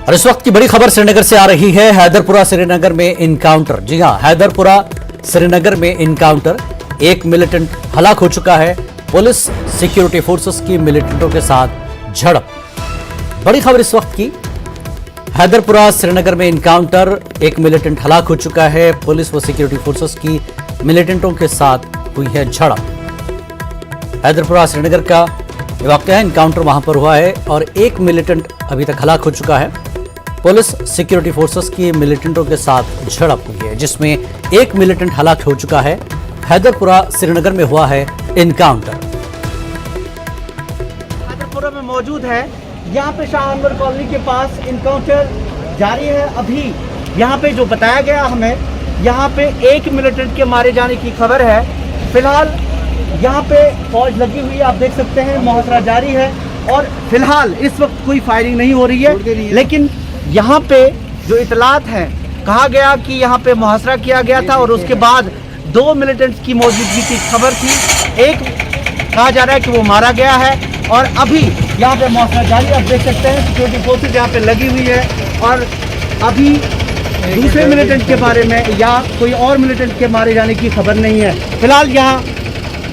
اور اس وقت کی بڑی خبر श्रीनगर से आ रही है। हैदरपुरा श्रीनगर में इनकाउंटर। जी हां, हैदरपुरा श्रीनगर में इनकाउंटर। एक मिलिटेंट हलाक हो चुका है। पुलिस सिक्योरिटी फोर्सेस की मिलिटेंटों के साथ झड़प। बड़ी खबर इस वक्त की। हैदरपुरा श्रीनगर में इनकाउंटर। एक मिलिटेंट हलाक हो चुका है। पुलिस व सिक्योरिटी फोर्सेस की मिलिटेंटों के साथ हुई है झड़प। हैदरपुरा श्रीनगर का वाकया है। इनकाउंटर वहां पर हुआ है और एक मिलिटेंट अभी तक हलाक हो चुका है। पुलिस सिक्योरिटी फोर्सेस की मिलिटेंटों के साथ झड़प हुई है, जिसमें एक मिलिटेंट हलाक हो चुका है। हैदरपुरा श्रीनगर में हुआ है इनकाउंटर। हैदरपुरा में मौजूद है। यहाँ पे शाह अनवर कॉलोनी के पास इनकाउंटर जारी है। अभी यहाँ पे जो बताया गया हमें, यहाँ पे एक मिलिटेंट के मारे जाने की खबर है। फिलहाल यहाँ पे फौज लगी हुई है, आप देख सकते हैं। मुहासरा जारी है और फिलहाल इस वक्त कोई फायरिंग नहीं हो रही है। लेकिन यहाँ पे जो इतलात है, कहा गया कि यहाँ पे मुहासरा किया गया था और उसके बाद 2 मिलिटेंट्स की मौजूदगी की खबर थी। एक कहा जा रहा है कि वो मारा गया है और अभी यहाँ पे मुहासरा जारी, आप देख सकते हैं। सिक्योरिटी फोर्सेज यहाँ पे लगी हुई है और अभी दूसरे मिलिटेंट के बारे में या कोई और मिलिटेंट के मारे जाने की खबर नहीं है। फिलहाल यहाँ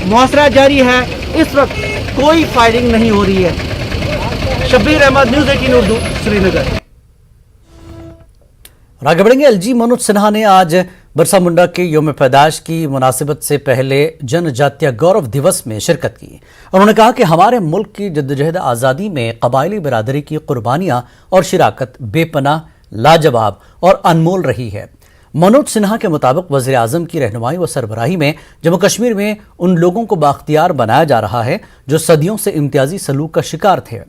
मुहासरा जारी है। इस वक्त कोई फायरिंग नहीं हो रही है। शब्बीर अहमद, न्यूज़ 18 उर्दू, श्रीनगर। और आगे बढ़ेंगे। एलजी मनोज सिन्हा ने आज बिरसा मुंडा के यौम पैदाइश की मुनासिबत से पहले जनजातीय गौरव दिवस में शिरकत की। उन्होंने कहा कि हमारे मुल्क की जद्दोजहद आज़ादी में कबायली बिरादरी की कुर्बानियां और शिराकत बेपनाह, लाजवाब और अनमोल रही है। मनोज सिन्हा के मुताबिक वज़ीर आज़म की रहनुमाई व सरबराही में जम्मू कश्मीर में उन लोगों को बाख्तियार बनाया जा रहा है जो सदियों से इम्तियाजी सलूक का शिकार थे।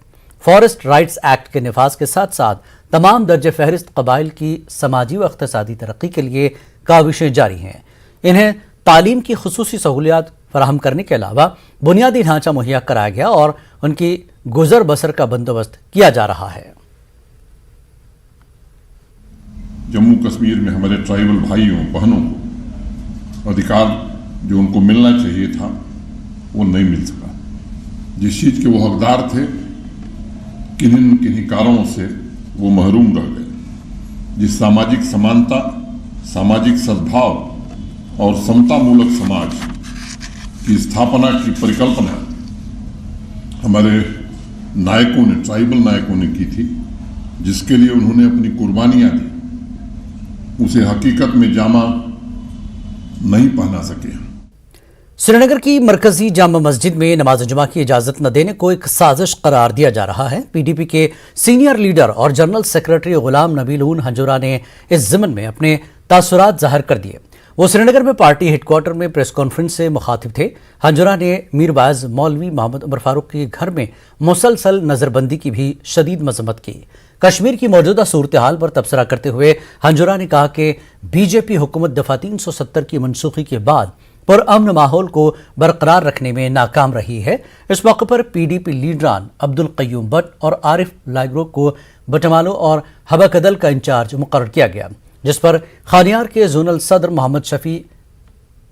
फॉरेस्ट राइट्स एक्ट के निफाज के साथ साथ तमाम दर्ज फहरिस्त कबाइल की समाजी व इक़्तिसादी तरक्की के लिए काविशें जारी हैं। इन्हें तालीम की खुसूसी सहूलियात फराहम करने के अलावा बुनियादी ढांचा मुहैया कराया गया और उनकी गुजर बसर का बंदोबस्त किया जा रहा है। जम्मू कश्मीर में हमारे ट्राइबल भाइयों बहनों को अधिकार जो उनको मिलना चाहिए था वो नहीं मिल सका। जिस चीज़ के वो हकदार थे, किन्हीं कारणों से वो महरूम रह गए। जिस सामाजिक समानता, सामाजिक सद्भाव और समतामूलक समाज की स्थापना की परिकल्पना हमारे नायकों ने, ट्राइबल नायकों ने की थी, जिसके लिए उन्होंने अपनी कुर्बानियां दी, उसे हकीकत में जामा नहीं पहना सके। श्रीनगर की मरकजी जामा मस्जिद में नमाज जुमा की इजाजत न देने को एक साजिश करार दिया जा रहा है। पीडीपी के सीनियर लीडर और जनरल सेक्रेटरी गुलाम नबी ऊन हंजुरा ने इस ज़िमन में अपने तासुरात जाहिर कर दिए। वो श्रीनगर में पार्टी हेडक्वार्टर में प्रेस कॉन्फ्रेंस से मुखातिब थे। हंजुरा ने मीर बाज़ मौलवी मोहम्मद उमर फारूक के घर में मुसलसल नज़रबंदी की भी शदीद मजम्मत की। कश्मीर की मौजूदा सूरत हाल पर तबसरा करते हुए हंजुरा ने कहा कि बीजेपी हुकूमत दफ़ा 370 की मनसूखी के बाद पुरअमन माहौल को बरकरार रखने में नाकाम रही है। इस मौके पर पीडीपी लीडरान अब्दुल कय्यूम भट्ट और आरिफ लाइग्रो को बटमालो और हबकदल का इंचार्ज मुकर्रर किया गया, जिस पर खानियार के जोनल सदर मोहम्मद शफी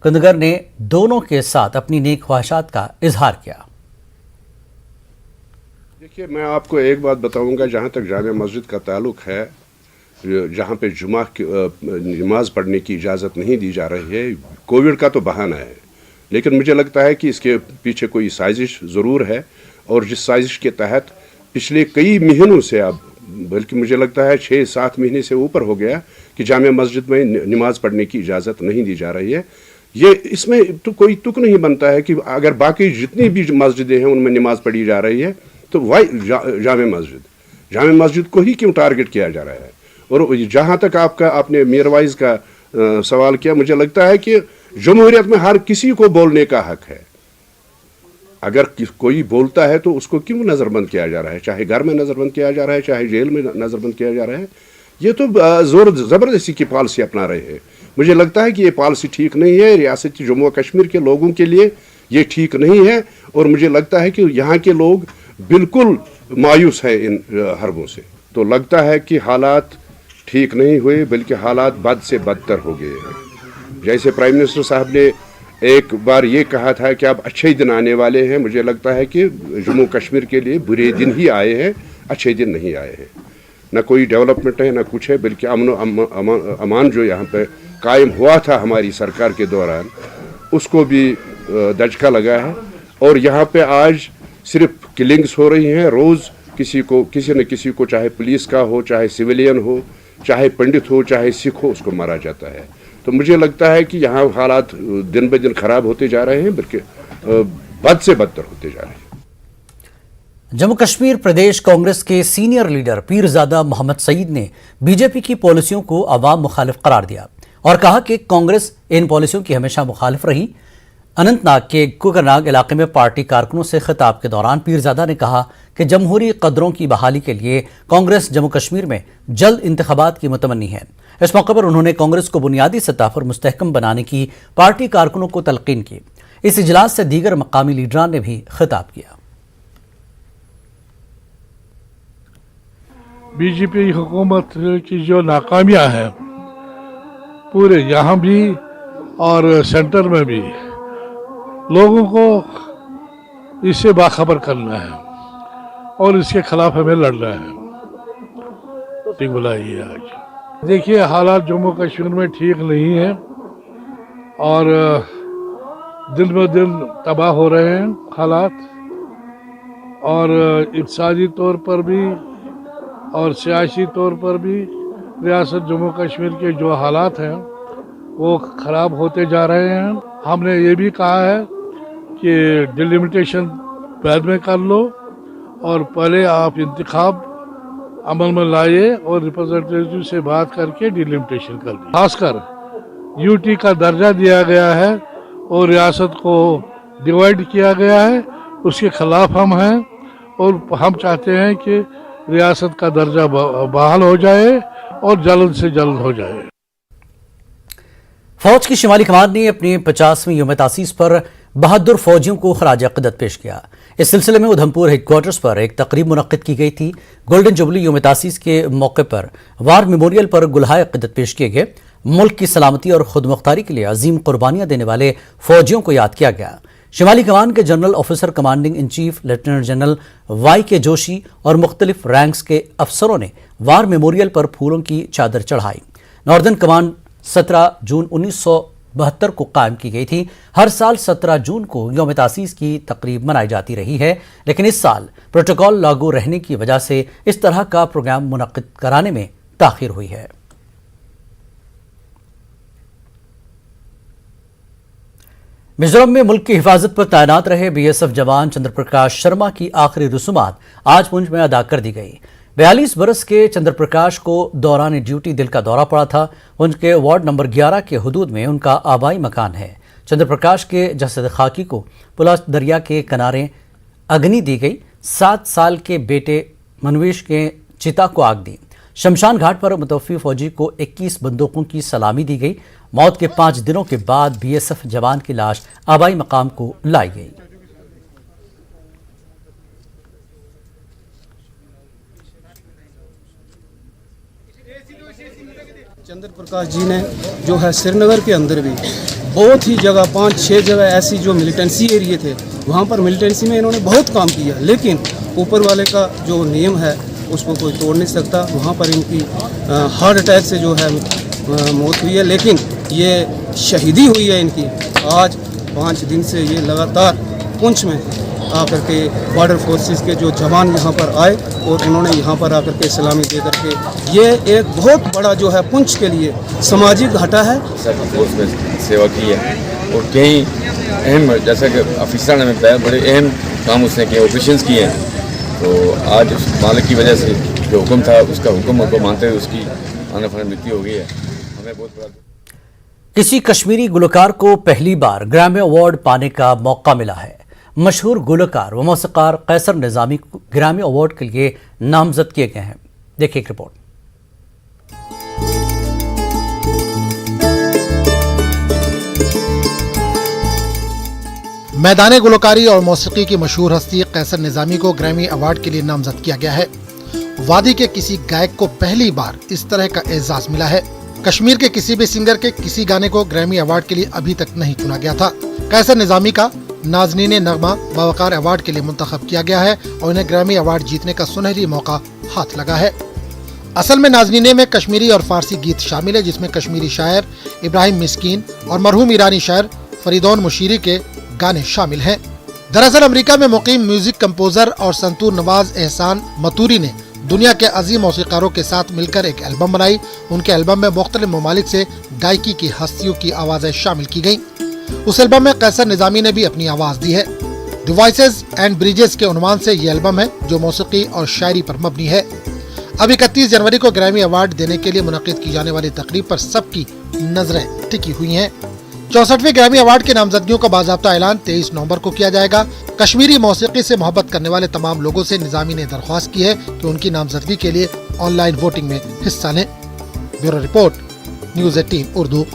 कंदगर ने दोनों के साथ अपनी नेक ख्वाहिशात का इजहार किया। देखिए, मैं आपको एक बात बताऊंगा। जहाँ तक जामे मस्जिद का ताल्लुक है, जहाँ पे जुमा की नमाज पढ़ने की इजाज़त नहीं दी जा रही है, कोविड का तो बहाना है, लेकिन मुझे लगता है कि इसके पीछे कोई साजिश ज़रूर है। और जिस साजिश के तहत पिछले कई महीनों से, अब बल्कि मुझे लगता है 6-7 महीने से ऊपर हो गया कि जामे मस्जिद में नमाज पढ़ने की इजाज़त नहीं दी जा रही है। ये इसमें तो कोई तुक नहीं बनता है कि अगर बाकी जितनी भी मस्जिदें हैं उनमें नमाज पढ़ी जा रही है तो वाई जामे मस्जिद को ही क्यों टारगेट किया जा रहा है। और जहाँ तक आपने मीरवाइज का सवाल किया, मुझे लगता है कि जमहूरियत में हर किसी को बोलने का हक है। अगर कोई बोलता है तो उसको क्यों नज़रबंद किया जा रहा है, चाहे घर में नज़रबंद किया जा रहा है, चाहे जेल में नज़रबंद किया जा रहा है। ये तो ज़ोर ज़बरदस्ती की पॉलिसी अपना रहे हैं। मुझे लगता है कि ये पॉलिसी ठीक नहीं है। रियासत जम्मू व कश्मीर के लोगों के लिए ये ठीक नहीं है और मुझे लगता है कि यहाँ के लोग बिल्कुल मायूस है इन हरबों से। तो लगता है कि हालात ठीक नहीं हुए, बल्कि हालात बद से बदतर हो गए हैं। जैसे प्राइम मिनिस्टर साहब ने एक बार ये कहा था कि अब अच्छे दिन आने वाले हैं, मुझे लगता है कि जम्मू कश्मीर के लिए बुरे दिन ही आए हैं, अच्छे दिन नहीं आए हैं। न कोई डेवलपमेंट है, न कुछ है, बल्कि अमान जो यहाँ पे कायम हुआ था हमारी सरकार के दौरान, उसको भी दचका लगा है। और यहाँ पे आज सिर्फ किलिंग्स हो रही हैं रोज़, किसी न किसी को, चाहे पुलिस का हो, चाहे सिविलियन हो, चाहे पंडित हो, चाहे सिख हो, उसको मारा जाता है। तो मुझे लगता है कि यहाँ हालात दिन ब दिन खराब होते जा रहे हैं, बल्कि बद से बदतर होते जा रहे हैं। जम्मू कश्मीर प्रदेश कांग्रेस के सीनियर लीडर पीरजादा मोहम्मद सईद ने बीजेपी की पॉलिसियों को अवाम मुखालिफ करार दिया और कहा कि कांग्रेस इन पॉलिसियों की हमेशा मुखालिफ रही। अनंतनाग के कुकरनाग इलाके में पार्टी कारकुनों से खिताब के दौरान पीरजादा ने कहा कि जमहूरी कदरों की बहाली के लिए कांग्रेस जम्मू कश्मीर में जल्द इंतखाबात की मुतमन्नी है। इस मौके पर उन्होंने कांग्रेस को बुनियादी सतह पर मुस्तहकम बनाने की पार्टी कारकुनों को तलकीन की। इस इजलास से दीगर मकामी लीडरान ने भी खिताब किया। बीजेपी हुकूमत की जो नाकामियां हैं पूरे यहाँ भी और सेंटर में भी, लोगों को इससे बाखबर करना है और इसके खिलाफ हमें लड़ना है। ठीक बुलाई है आज। देखिए, हालात जम्मू कश्मीर में ठीक नहीं है और दिन ब दिन तबाह हो रहे हैं हालात, और इक़्तिसादी तौर पर भी और सियासी तौर पर भी रियासत जम्मू कश्मीर के जो हालात हैं वो ख़राब होते जा रहे हैं। हमने ये भी कहा है कि डिलिमिटेशन बाद में कर लो और पहले आप इंतखाब अमल में लाइए और रिप्रेजेंटेटिव से बात करके डिलिमिटेशन कर दी। खासकर यूटी का दर्जा दिया गया है और रियासत को डिवाइड किया गया है, उसके खिलाफ हम हैं और हम चाहते हैं कि रियासत का दर्जा बहाल हो जाए और जल्द से जल्द हो जाए। फौज की शिमाली कमान ने अपनी 50वीं यौम तासीस पर बहादुर फौजियों को खराज अक़ीदत पेश किया। इस सिलसिले में उधमपुर हेडक्वार्टर्स पर एक तकरीब मुनक्किद की गई थी। गोल्डन जुबली यौम तासीस के मौके पर वार मेमोरियल पर गुलहाए अक़ीदत पेश किए गए। मुल्क की सलामती और खुद मुख्तारी के लिए अजीम कुर्बानियां देने वाले फौजियों को याद किया गया। शिमाली कमान के general officer commanding in chief lieutenant general Y K Joshi और मुख्तलिफ रैंक्स के अफसरों ने वार मेमोरियल पर फूलों की चादर चढ़ाई। नॉर्दर्न कमांड 17 जून 1972 को कायम की गई थी। हर साल 17 जून को यौम तासीस की तकरीब मनाई जाती रही है, लेकिन इस साल प्रोटोकॉल लागू रहने की वजह से इस तरह का प्रोग्राम मुनक्किद कराने में ताखीर हुई है। मिजोरम में मुल्क की हिफाजत पर तैनात रहे बीएसएफ जवान चंद्र प्रकाश शर्मा की आखिरी रसूमात आज पुंछ में अदा कर दी गई। 42 बरस के चंद्र प्रकाश को दौरान ड्यूटी दिल का दौरा पड़ा था। उनके वार्ड नंबर 11 के हुदूद में उनका आबाई मकान है। चंद्र प्रकाश के जसद खाकी को पुलास दरिया के किनारे अग्नि दी गई। 7 साल के बेटे मनवेश के चिता को आग दी। शमशान घाट पर मुतवफ़ी फौजी को 21 बंदूकों की सलामी दी गई। मौत के 5 दिनों के बाद बीएसएफ जवान की लाश आबाई मकाम को लाई गई। चंद्र प्रकाश जी ने जो है श्रीनगर के अंदर भी बहुत ही जगह 5-6 जगह ऐसी जो मिलिटेंसी एरिया थे वहाँ पर मिलिटेंसी में इन्होंने बहुत काम किया, लेकिन ऊपर वाले का जो नियम है उसको कोई तोड़ नहीं सकता। वहाँ पर इनकी हार्ट अटैक से जो है मौत हुई है, लेकिन ये शहीदी हुई है इनकी। आज 5 दिन से ये लगातार पुंछ में आकर के बॉर्डर फोर्सेस के जो जवान यहाँ पर आए और उन्होंने यहाँ पर आकर के सलामी दे करके, ये एक बहुत बड़ा जो है पुंछ के लिए सामाजिक घाटा है। फोर्स में सेवा की है और कई अहम, जैसा कि ऑफिसर ने बड़े अहम काम उसने किए, ऑपरेशंस किए हैं। तो आज उस मालिक की वजह से जो हुक्म था उसका हुक्म को मानते हुए उसकी आने फन मृत्यु हो गई है। हमें बहुत बड़ा। किसी कश्मीरी गुलकार को पहली बार ग्रैमी अवार्ड पाने का मौका मिला है। मशहूर गुलकार व मौसीकार कैसर निज़ामी ग्रैमी अवार्ड के लिए नामजद किए गए हैं। देखिए एक रिपोर्ट। मैदान गुलकारी और मौसीकी की मशहूर हस्ती कैसर निज़ामी को ग्रैमी अवार्ड के लिए नामजद किया गया है। वादी के किसी गायक को पहली बार इस तरह का एजाज मिला है। कश्मीर के किसी भी सिंगर के किसी गाने को ग्रैमी अवार्ड के लिए अभी तक नहीं चुना गया था। कैसर निज़ामी का नाज़नीन नगमा बावकार अवार्ड के लिए मुंतखब किया गया है और उन्हें ग्रैमी अवार्ड जीतने का सुनहरी मौका हाथ लगा है। असल में नाज़नीने में कश्मीरी और फारसी गीत शामिल है, जिसमें कश्मीरी शायर इब्राहिम मिस्कीन और मरहूम ईरानी शायर फरीदौन मुशीरी के गाने शामिल हैं। दरअसल अमेरिका में मुकीम म्यूजिक कंपोजर और संतूर नवाज एहसान मतूरी ने दुनिया के अजीम मौसीकारों के साथ मिलकर एक एल्बम बनाई। उनके एल्बम में मुख्तलिफ ममालिक से गायकी की हस्तियों की आवाज़ें शामिल की गयी। उस एल्बम में कैसर निज़ामी ने भी अपनी आवाज़ दी है। द वॉइसेस एंड ब्रिजेस के उन्वान से ये एल्बम है, जो मौसीकी और शायरी पर मबनी है। अब 31 जनवरी को ग्रैमी अवार्ड देने के लिए मुनक्किद की जाने वाली तकरीब पर सबकी नजरें टिकी हुई हैं। 64वें ग्रैमी अवार्ड के नामजदगियों का बाज़ाब्ता ऐलान 23 नवंबर को किया जाएगा। कश्मीरी मौसीकी से मोहब्बत करने वाले तमाम लोगों से निज़ामी ने दरख्वास्त की है कि उनकी नामजदगी के लिए ऑनलाइन वोटिंग में हिस्सा लें। Bureau report, news 18 Urdu.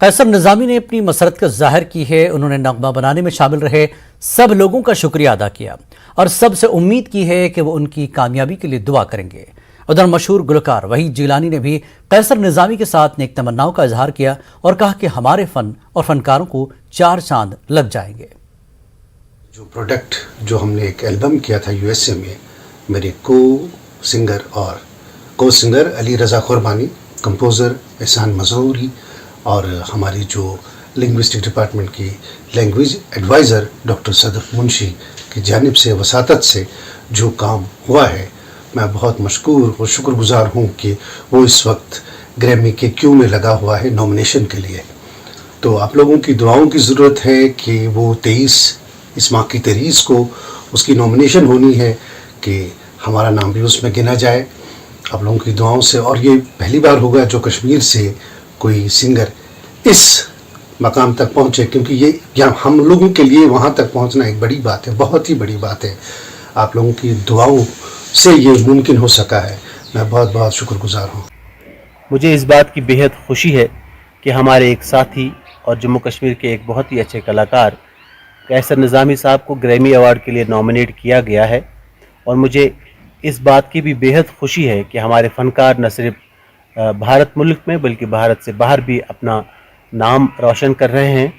Qaiser Nizami ने अपनी मसरत का जाहिर की है। उन्होंने नगमा बनाने में शामिल रहे सब लोगों का शुक्रिया अदा किया और सबसे उम्मीद की है कि वो उनकी कामयाबी के लिए दुआ करेंगे। उधर मशहूर गुलकार वहीद जिलानी ने भी कैसर निज़ामी के साथ नेक तमन्नाओं का इजहार किया और कहा कि हमारे फन और फनकारों को 4 चांद लग जाएंगे। जो प्रोडक्ट जो हमने एक एल्बम किया था यूएसए में, मेरे को सिंगर अली रज़ा कुरबानी, कंपोज़र एहसान मजरूरी और हमारी जो लिंग्विस्टिक डिपार्टमेंट की language adviser doctor Sadaf Munshi की जानिब से वसातत से जो काम हुआ है, मैं बहुत मशकूर और शुक्रगुजार हूँ कि वो इस वक्त ग्रैमी के क्यू में लगा हुआ है नॉमिनेशन के लिए। तो आप लोगों की दुआओं की ज़रूरत है कि वो 23 इस माह की 23 को उसकी नॉमिनेशन होनी है कि हमारा नाम भी उसमें गिना जाए। आप लोगों की दुआओं से, और ये पहली बार होगा जो कश्मीर से कोई सिंगर इस मकाम तक पहुँचे, क्योंकि ये यहाँ हम लोगों के लिए वहाँ तक पहुँचना एक बड़ी बात है, बहुत ही बड़ी बात है। आप लोगों की दुआओं से ये मुमकिन हो सका है। मैं बहुत बहुत शुक्रगुजार हूँ। मुझे इस बात की बेहद खुशी है कि हमारे एक साथी और जम्मू कश्मीर के एक बहुत ही अच्छे कलाकार कैसर निज़ामी साहब को ग्रैमी अवार्ड के लिए नॉमिनेट किया गया है। और मुझे इस बात की भी बेहद खुशी है कि हमारे फ़नकार न सिर्फ भारत मुल्क में बल्कि भारत से बाहर भी अपना नाम रोशन कर रहे हैं।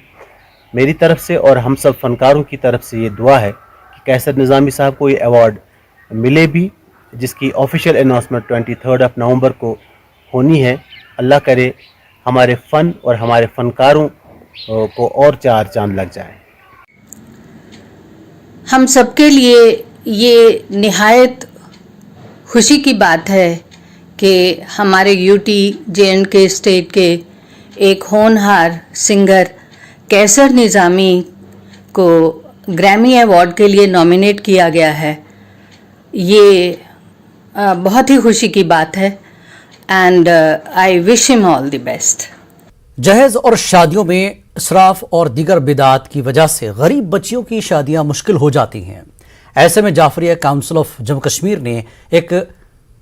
मेरी तरफ से और हम सब फ़नकारों की तरफ से ये दुआ है कि कैसर निज़ामी साहब को ये अवार्ड मिले भी, जिसकी ऑफिशियल अनाउंसमेंट 23 नवंबर को होनी है। अल्लाह करे हमारे फ़न और हमारे फ़नकारों को और 4 चांद लग जाए। हम सबके लिए ये निहायत खुशी की बात है कि हमारे यूटी JNK स्टेट के एक होनहार सिंगर कैसर निज़ामी को ग्रैमी अवार्ड के लिए नॉमिनेट किया गया है। ये बहुत ही खुशी की बात है and I wish him all the best. जहेज और शादियों में इसराफ और दीगर बिदात की वजह से गरीब बच्चियों की शादियां मुश्किल हो जाती हैं। ऐसे में जाफरिया काउंसिल ऑफ जम्मू कश्मीर ने एक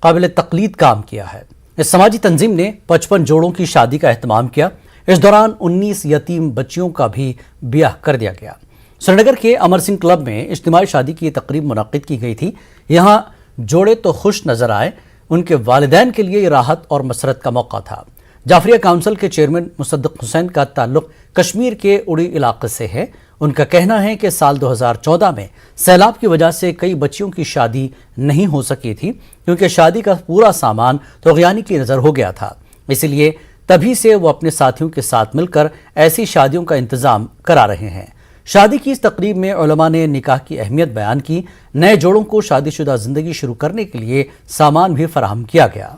काबिल तकलीद काम किया है। इस समाजी तंजीम ने 55 जोड़ों की शादी का एहतमाम किया। इस दौरान 19 यतीम बच्चियों का भी ब्याह कर दिया गया। श्रीनगर के अमर सिंह क्लब में इज्तिमाई शादी की तकरीब मुनक्किद की गई थी। यहाँ जोड़े तो खुश नजर आए, उनके वालिदैन के लिए राहत और मसरत का मौका था। जाफरिया काउंसिल के चेयरमैन मुसद्दिक हुसैन का ताल्लुक कश्मीर के उड़ी इलाके से है। उनका कहना है कि साल 2014 में सैलाब की वजह से कई बच्चियों की शादी नहीं हो सकी थी, क्योंकि शादी का पूरा सामान तग़यानी की नज़र हो गया था। इसलिए तभी से वो अपने साथियों के साथ मिलकर ऐसी शादियों का इंतज़ाम करा रहे हैं। शादी की इस तकरीब में उलमा ने निकाह की अहमियत बयान की। नए जोड़ों को शादीशुदा ज़िंदगी शुरू करने के लिए सामान भी फराहम किया गया।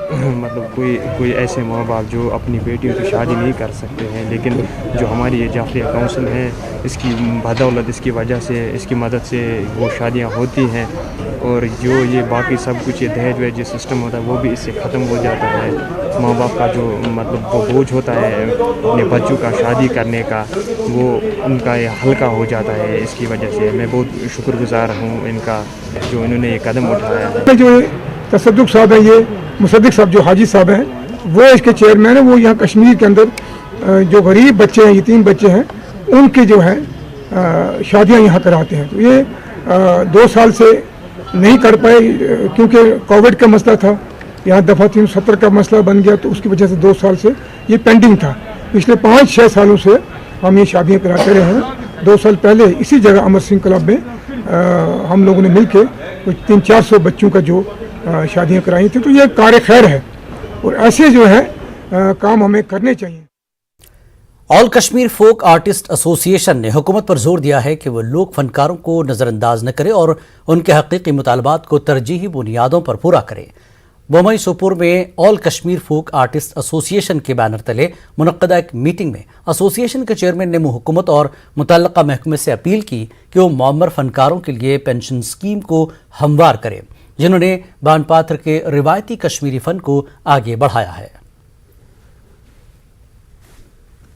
मतलब कोई ऐसे माँ बाप जो अपनी बेटियों की शादी नहीं कर सकते हैं, लेकिन जो हमारी ये जाफरिया काउंसिल है, इसकी बदौलत, इसकी वजह से, इसकी मदद से वो शादियाँ होती हैं। और जो ये बाकी सब कुछ ये दहेज वहेज सिस्टम होता है वो भी इससे ख़त्म हो जाता है। माँ बाप का जो मतलब वो बोझ होता है अपने बच्चों का शादी करने का, वो उनका ये हल्का हो जाता है। इसकी वजह से मैं बहुत शुक्रगुजार हूँ इनका, जो इन्होंने ये कदम उठाया है। जो तसद्दुक साहब है, ये मुसद्दिक साहब जो हाजी साहब हैं, वो इसके चेयरमैन हैं। वो यहाँ कश्मीर के अंदर जो गरीब बच्चे हैं, यतीम बच्चे हैं, उनके जो है शादियाँ यहाँ कराते हैं। तो ये 2 साल से नहीं कर पाए क्योंकि कोविड का मसला था, यहाँ दफ़ा 370 का मसला बन गया, तो उसकी वजह से 2 साल से ये पेंडिंग था। पिछले 5-6 सालों से हम ये शादियाँ कराते रहे हैं। 2 साल पहले इसी जगह अमर सिंह क्लब में हम लोगों ने मिलकर कुछ 300-400 बच्चों का जो शादियाँ कराई थी। तो ये कार्य खैर है और ऐसे जो है काम हमें करने चाहिए। All Kashmir folk artist association ने हुकूमत पर जोर दिया है कि वो लोक फनकारों को नज़रअंदाज न करे और उनके हकीकी मुतालबात को तरजीही बुनियादों पर पूरा करे। बोमई सोपुर में all Kashmir folk artist association के बैनर तले मुनक्कदा एक मीटिंग में एसोसिएशन के चेयरमैन ने हुकूमत और मुतल्लका महकमे से अपील की कि वो मुअम्मर फनकारों के लिए पेंशन स्कीम को हमवार करे, जिन्होंने बानपात्र के रिवायती कश्मीरी फन को आगे बढ़ाया है।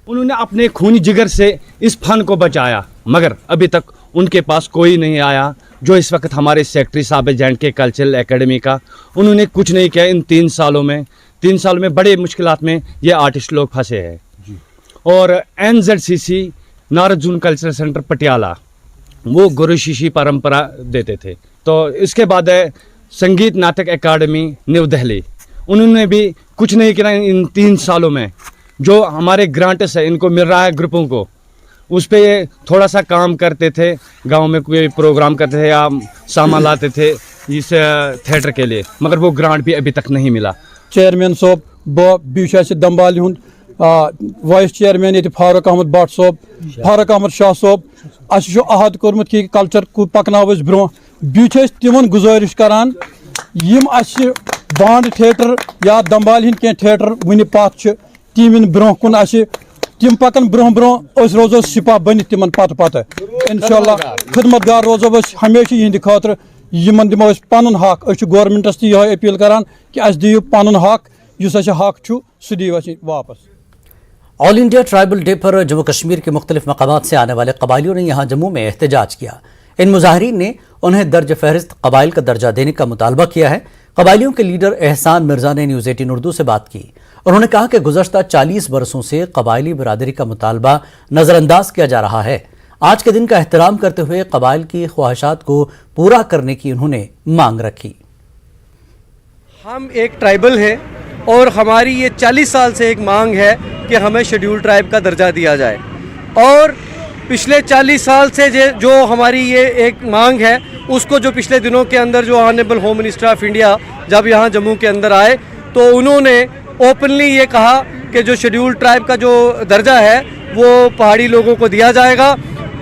उन्होंने अपने खूनी जिगर से इस फन को बचाया, मगर अभी तक उनके पास कोई नहीं आया। जो इस वक्त हमारे सेक्रेटरी साहब है जैंट के कल्चरल एकेडमी का, उन्होंने कुछ नहीं किया इन 3 सालों में। 3 सालों में बड़े मुश्किलात में ये आर्टिस्ट लोग फंसे हैं। और NZCC नारजुन कल्चरल सेंटर पटियाला, वो गुरु शिष्य परंपरा देते थे। तो इसके बाद है संगीत नाटक एकेडमी न्यू दिल्ली, उन्होंने भी कुछ नहीं किया इन 3 सालों में। जो हमारे ग्रांट्स है इनको मिल रहा है ग्रुपों को, उस पर ये थोड़ा सा काम करते थे, गांव में कोई प्रोग्राम करते थे या सामान लाते थे इस थिएटर के लिए, मगर वो ग्रांट भी अभी तक नहीं मिला। चेयरमैन साहब बीच दम्बाल हूँ, वाइस चेयरमैन ये फारूक अहमद भट्ट साहब, फारूक अहमद शाह साहब, अहद कोर्मुत कि कल्चर को पकनाव ब्रो। बीच तिमन गुजारिश करान यम बांड थिएटर या दम्बाल हिंद क्या थिएटर वन पथ तीन ब्रो कुन तिम पकन ब्रो ब्रो रोजो सिपा बन तिमन पत पत इंशाल्लाह खिदमतगार रोजो हमेशा यहंद खातर यमन दिमो पन हक। गवर्नमेंटस तह यह अपील करान कि अस दियो पन हक, युस हक सह दियो वापस। ऑल इंडिया ट्राइबल डे पर जम्मू कश्मीर के मुख्तलिफ मकामात से आने वाले कबायलियों ने यहाँ जम्मू में एहतजाज किया। इन मुजाहिरीन ने उन्हें दर्ज फहरिस्त कबाइल का दर्जा देने का मुतालबा किया है। कबायलियों के लीडर एहसान मिर्जा ने न्यूज़ 18 उर्दू से बात की। उन्होंने कहा कि गुज़श्ता 40 बरसों से कबायली बरादरी का मुतालबा नज़रअंदाज किया जा रहा है। आज के दिन का एहतराम करते हुए कबाइल की ख्वाहिशात को पूरा करने की उन्होंने मांग रखी। हम एक ट्राइबल हैं और हमारी ये 40 साल से एक मांग है कि हमें शेड्यूल ट्राइब का दर्जा दिया जाए। और पिछले 40 साल से जो हमारी ये एक मांग है, उसको जो पिछले दिनों के अंदर जो honourable home minister of India जब यहाँ जम्मू के अंदर आए तो उन्होंने ओपनली ये कहा कि जो शेड्यूल ट्राइब का जो दर्जा है वो पहाड़ी लोगों को दिया जाएगा।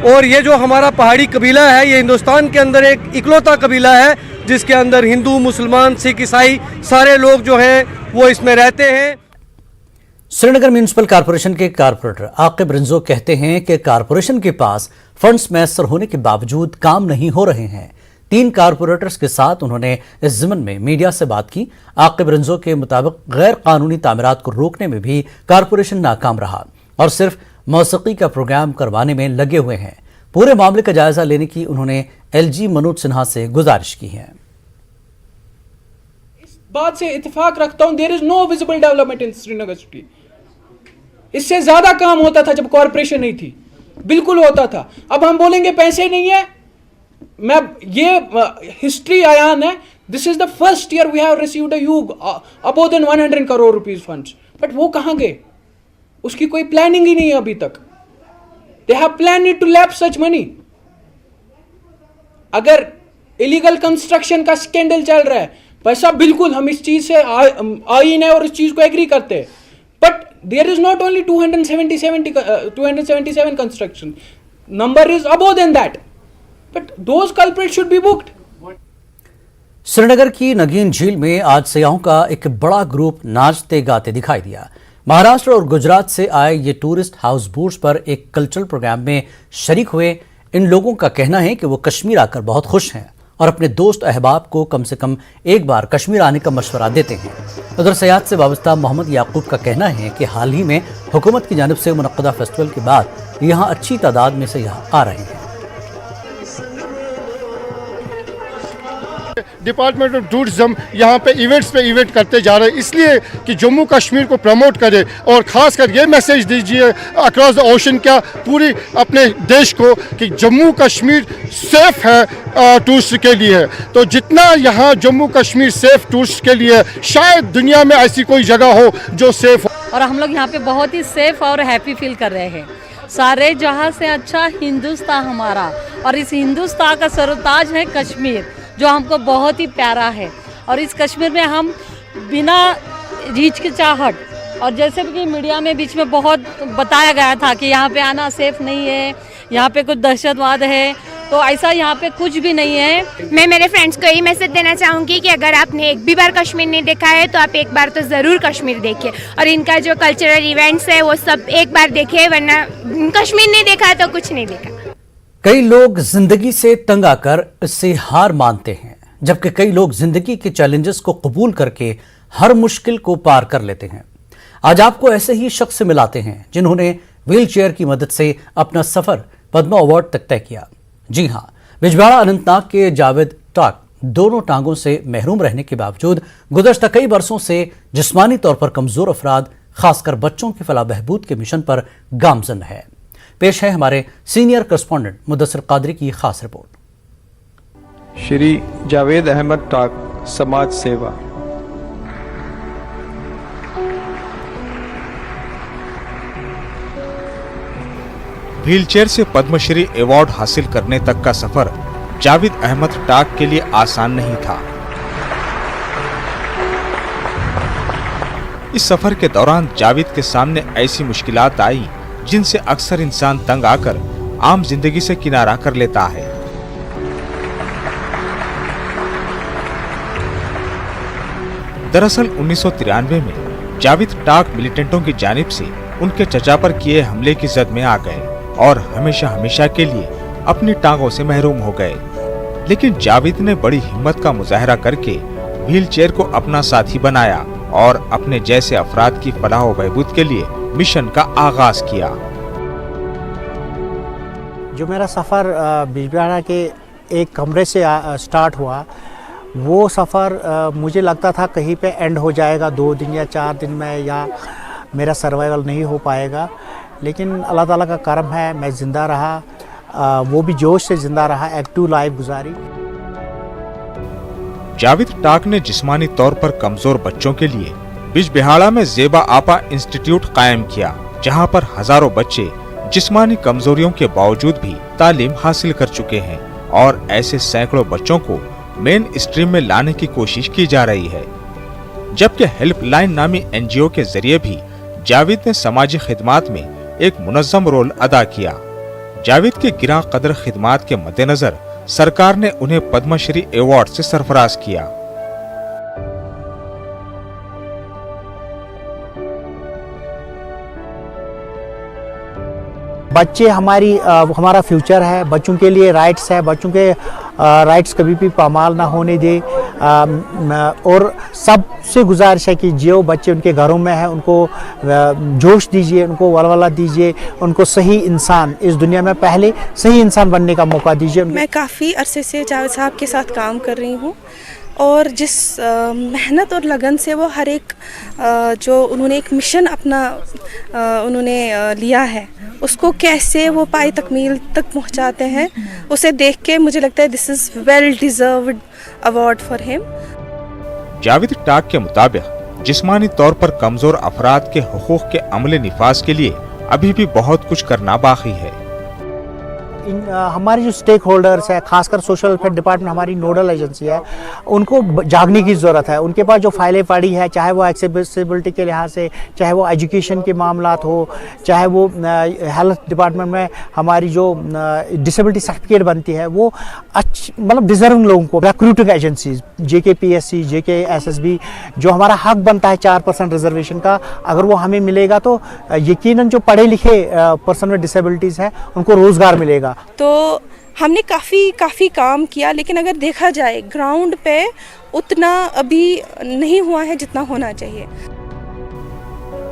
और ये जो हमारा पहाड़ी कबीला है, ये हिंदुस्तान के अंदर एक इकलौता कबीला है जिसके अंदर हिंदू, मुसलमान, सिख, ईसाई सारे लोग जो हैं वो इसमें रहते हैं। श्रीनगर म्यूनिसिपल कॉरपोरेशन के कारपोरेटर आकिब रिंजो कहते हैं कि कारपोरेशन के पास फंड्स मैसर होने के बावजूद काम नहीं हो रहे हैं। 3 कारपोरेटर्स के साथ उन्होंने इस ज़िमन में मीडिया से बात की। आकिब रिंजो के मुताबिक गैर कानूनी तामीरात को रोकने में भी कारपोरेशन नाकाम रहा और सिर्फ मौसीकी का प्रोग्राम करवाने में लगे हुए हैं। पूरे मामले का जायजा लेने की उन्होंने LG मनोज सिन्हा से गुजारिश की है। इस बात से इत्तेफाक रखता हूं, there is no visible development in Srinagar city. इससे ज्यादा काम होता था जब कॉर्पोरेशन नहीं थी, बिल्कुल होता था। अब हम बोलेंगे पैसे नहीं है, मैं ये हिस्ट्री आयान है। This is the first year we have received above than 100 crore rupees funds, but वो कहां गए? उसकी कोई प्लानिंग ही नहीं है अभी तक। They have planned to lap such money. अगर इलीगल कंस्ट्रक्शन का स्कैंडल चल रहा है, पैसा बिल्कुल हम इस चीज से आईन है और इस चीज को एग्री करते हैं, but there is not only 277 construction, number is above than that, but those culprits should be booked. Srinagar की नगीन झील में आज सयाहों का एक बड़ा ग्रुप नाचते गाते दिखाई दिया। महाराष्ट्र और गुजरात से आए ये टूरिस्ट हाउस बोट्स पर एक कल्चरल प्रोग्राम में शरीक हुए। इन लोगों का कहना है कि वो कश्मीर आकर बहुत खुश हैं और अपने दोस्त अहबाब को कम से कम एक बार कश्मीर आने का मशवरा देते हैं। उधर सयाहत से वाबस्ता मोहम्मद याकूब का कहना है कि हाल ही में हुकूमत की जानिब से मुनक्कदा फेस्टिवल के बाद यहाँ अच्छी तादाद में सयाह आ रहे हैं। डिपार्टमेंट ऑफ टूरिज्म यहाँ पे इवेंट करते जा रहे हैं, इसलिए कि जम्मू कश्मीर को प्रमोट करे और ख़ासकर ये मैसेज दीजिए अक्रॉस द ओशन क्या पूरी अपने देश को कि जम्मू कश्मीर सेफ़ है टूरिस्ट के लिए। तो जितना यहाँ जम्मू कश्मीर सेफ़ टूरिस्ट के लिए, शायद दुनिया में ऐसी कोई जगह हो जो सेफ़ हो। और हम लोग यहाँ पे बहुत ही सेफ़ और हैप्पी फील कर रहे हैं। सारे जहाँ से अच्छा हिंदुस्तान हमारा, और इस हिंदुस्तान का सरताज है कश्मीर, जो हमको बहुत ही प्यारा है। और इस कश्मीर में हम बिना हिचकिचाहट, और जैसे कि मीडिया में बीच में बहुत बताया गया था कि यहाँ पे आना सेफ नहीं है, यहाँ पे कुछ दहशतवाद है, तो ऐसा यहाँ पे कुछ भी नहीं है। मैं मेरे फ्रेंड्स को यही मैसेज देना चाहूँगी कि अगर आपने एक भी बार कश्मीर नहीं देखा है तो आप एक बार तो ज़रूर कश्मीर देखिए, और इनका जो कल्चरल इवेंट्स है वो सब एक बार देखिए, वरना कश्मीर नहीं देखा तो कुछ नहीं देखा। कई लोग जिंदगी से तंग आकर इससे हार मानते हैं, जबकि कई लोग जिंदगी के चैलेंजेस को कबूल करके हर मुश्किल को पार कर लेते हैं। आज आपको ऐसे ही शख्स से मिलाते हैं जिन्होंने व्हील चेयर की मदद से अपना सफर पद्मा अवार्ड तक तय किया। जी हां, बिजबिहाड़ा अनंतनाग के जावेद टाक दोनों टांगों से महरूम रहने के बावजूद गुज़श्ता कई बरसों से जिस्मानी तौर पर कमजोर अफराद, खासकर बच्चों की फलाह बहबूद के मिशन पर गामजन है। पेश है हमारे सीनियर करस्पॉन्डेंट मुदस्सिर कादरी की खास रिपोर्ट। श्री जावेद अहमद टाक, समाज सेवा। व्हीलचेयर से पद्मश्री अवार्ड हासिल करने तक का सफर जावेद अहमद टाक के लिए आसान नहीं था। इस सफर के दौरान जावेद के सामने ऐसी मुश्किलात आई जिनसे अक्सर इंसान तंग आकर आम जिंदगी से किनारा कर लेता है। दरअसल 1993 में जावेद टाक मिलिटेंटों की जानिब से उनके चचा पर किए हमले की जद में आ गए और हमेशा हमेशा के लिए अपनी टांगों से महरूम हो गए। लेकिन जावेद ने बड़ी हिम्मत का मुजाहरा करके व्हील चेयर को अपना साथी बनाया और अपने जैसे अफराद की फलाह व बहबूद के लिए मिशन का आगाज किया। जो मेरा सफ़र बिजबिहाड़ा के एक कमरे से स्टार्ट हुआ, वो सफ़र मुझे लगता था कहीं पे एंड हो जाएगा 2 दिन या 4 दिन में, या मेरा सर्वाइवल नहीं हो पाएगा। लेकिन अल्लाह ताला का करम है, मैं ज़िंदा रहा, वो भी जोश से ज़िंदा रहा, एक्टिव लाइफ गुजारी। जावेद टाक ने जिस्मानी तौर पर कमजोर बच्चों के लिए बिजबिहाड़ा में ज़ेबा आपा इंस्टीट्यूट कायम किया, जहां पर हजारों बच्चे जिस्मानी कमजोरियों के बावजूद भी तालीम हासिल कर चुके हैं और ऐसे सैकड़ों बच्चों को मेन स्ट्रीम में लाने की कोशिश की जा रही है। जबकि हेल्पलाइन नामी NGO के जरिए भी जावेद ने समाजी खिदमात में एक मुनज़्ज़म रोल अदा किया। जावेद के गिरां कदर खिदमात के मद्देनजर सरकार ने उन्हें पद्मश्री अवार्ड से सरफराज किया। बच्चे हमारा फ्यूचर है, बच्चों के लिए राइट्स है, बच्चों के राइट्स कभी भी पामाल ना होने दे। और सबसे गुजारिश है कि जो बच्चे उनके घरों में हैं उनको जोश दीजिए, उनको वलवला दीजिए, उनको सही इंसान, इस दुनिया में पहले सही इंसान बनने का मौका दीजिए। मैं काफ़ी अरसे से जावेद साहब के साथ काम कर रही हूँ और जिस मेहनत और लगन से वो हर एक जो उन्होंने एक मिशन अपना उन्होंने लिया है, उसको कैसे वो पाई तकमील तक पहुंचाते हैं, उसे देख के मुझे लगता है this is well deserved award for him. Javed Tak के मुताबिक जिस्मानी तौर पर कमजोर अफराद के हुकूक के अमले निफाज के लिए अभी भी बहुत कुछ करना बाकी है। हमारे जो स्टेक होल्डर्स है, खासकर सोशल वेलफेयर डिपार्टमेंट हमारी नोडल एजेंसी है, उनको जागने की ज़रूरत है। उनके पास जो फाइलें पड़ी है, चाहे वो एक्सेसिबिलिटी के लिहाज से, चाहे वो एजुकेशन के मामलात हो, चाहे वो हेल्थ डिपार्टमेंट में हमारी जो डिसेबिलिटी सर्टिफिकेट बनती है, वो मतलब डिजर्विंग लोगों को रिक्रूटिंग एजेंसीज JKPSC, JKSSB, जो हमारा हक बनता है 4% रिजर्वेशन का, अगर वो हमें मिलेगा तो यकीनन जो पढ़े लिखे पर्सन में डिसेबिलिटीज़ हैं उनको रोज़गार मिलेगा। तो हमने काफ़ी काम किया, लेकिन अगर देखा जाए ग्राउंड पे उतना अभी नहीं हुआ है जितना होना चाहिए।